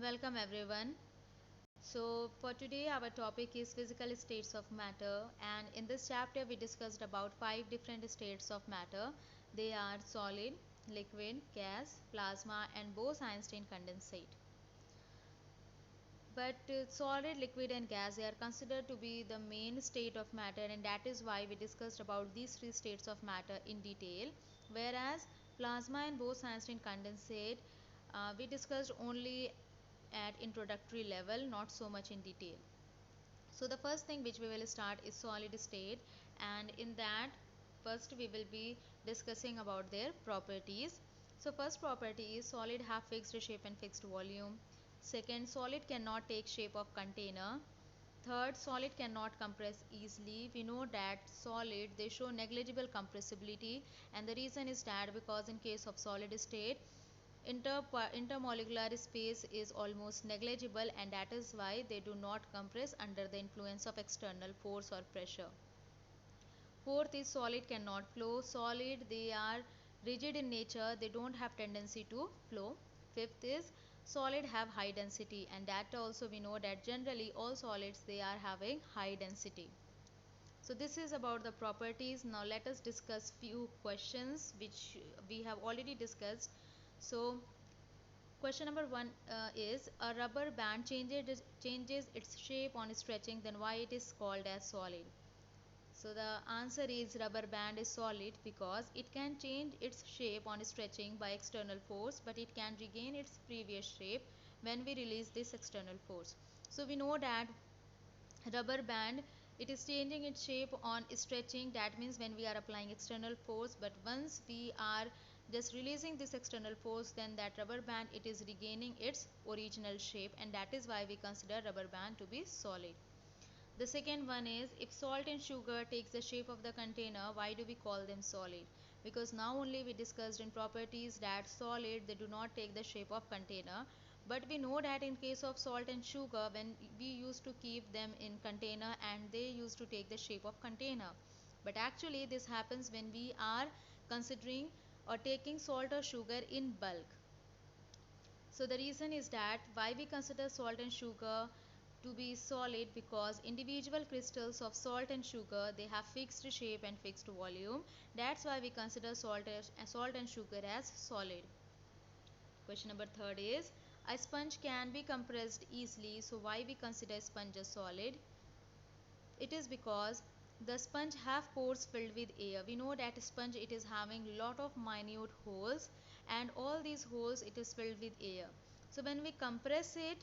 Welcome everyone. So for today our topic is physical states of matter, and in this chapter we discussed about five different states of matter. They are solid, liquid, gas, plasma and Bose-Einstein condensate. But solid, liquid and gas, they are considered to be the main state of matter, and that is why we discussed about these three states of matter in detail. Whereas plasma and Bose-Einstein condensate, we discussed only at introductory level, not so much in detail. So the first thing which we will start is solid state, and in that first we will be discussing about their properties. So first property is solid have fixed shape and fixed volume. Second, solid cannot take shape of container. Third, solid cannot compress easily. We know that solid, they show negligible compressibility, and the reason is that because in case of solid state, intermolecular space is almost negligible, and that is why they do not compress under the influence of external force or pressure. Fourth is solid cannot flow. Solid, they are rigid in nature, they don't have tendency to flow. Fifth is solid have high density, and that also we know that generally all solids they are having high density. So this is about the properties. Now let us discuss few questions which we have already discussed. So question number one is a rubber band changes its shape on stretching, then why it is called as solid? So the answer is rubber band is solid because it can change its shape on stretching by external force, but it can regain its previous shape when we release this external force. So we know that rubber band, it is changing its shape on stretching, that means when we are applying external force, but once we are just releasing this external force, then that rubber band it is regaining its original shape, and that is why we consider rubber band to be solid. The second one is, if salt and sugar takes the shape of the container, why do we call them solid? Because now only we discussed in properties that solid they do not take the shape of container, but we know that in case of salt and sugar, when we used to keep them in container and they used to take the shape of container. But actually this happens when we are considering or taking salt or sugar in bulk. So the reason is that why we consider salt and sugar to be solid, because individual crystals of salt and sugar they have fixed shape and fixed volume. That's why we consider salt and sugar as solid. Question number third is, a sponge can be compressed easily, so why we consider sponge as solid? It is because the sponge have pores filled with air. We know that sponge it is having lot of minute holes, and all these holes it is filled with air. So when we compress it,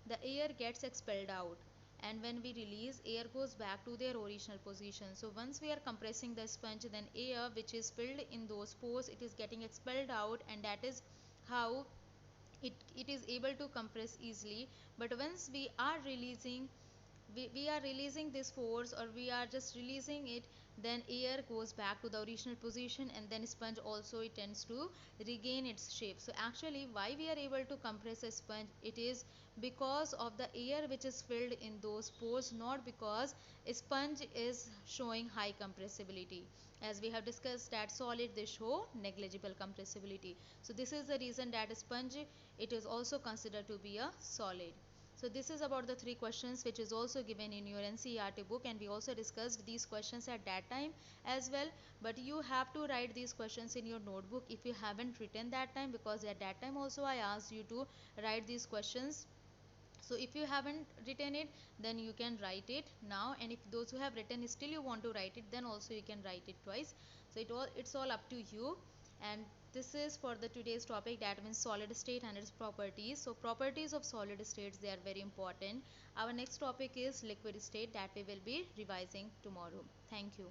the air gets expelled out, and when we release, air goes back to their original position. So once we are compressing the sponge, then air which is filled in those pores it is getting expelled out, and that is how it is able to compress easily. But once we are releasing this force, or we are just releasing it, then air goes back to the original position, and then sponge also it tends to regain its shape. So actually why we are able to compress a sponge, it is because of the air which is filled in those pores, not because a sponge is showing high compressibility. As we have discussed that solid they show negligible compressibility, so this is the reason that a sponge it is also considered to be a solid. So this is about the three questions which is also given in your NCERT book, and we also discussed these questions at that time as well. But you have to write these questions in your notebook if you haven't written that time, because at that time also I asked you to write these questions. So if you haven't written it, then you can write it now, and if those who have written still you want to write it, then also you can write it twice. So it's all up to you. And this is for the today's topic, that means solid state and its properties. So properties of solid states, they are very important. Our next topic is liquid state, that we will be revising tomorrow. Thank you.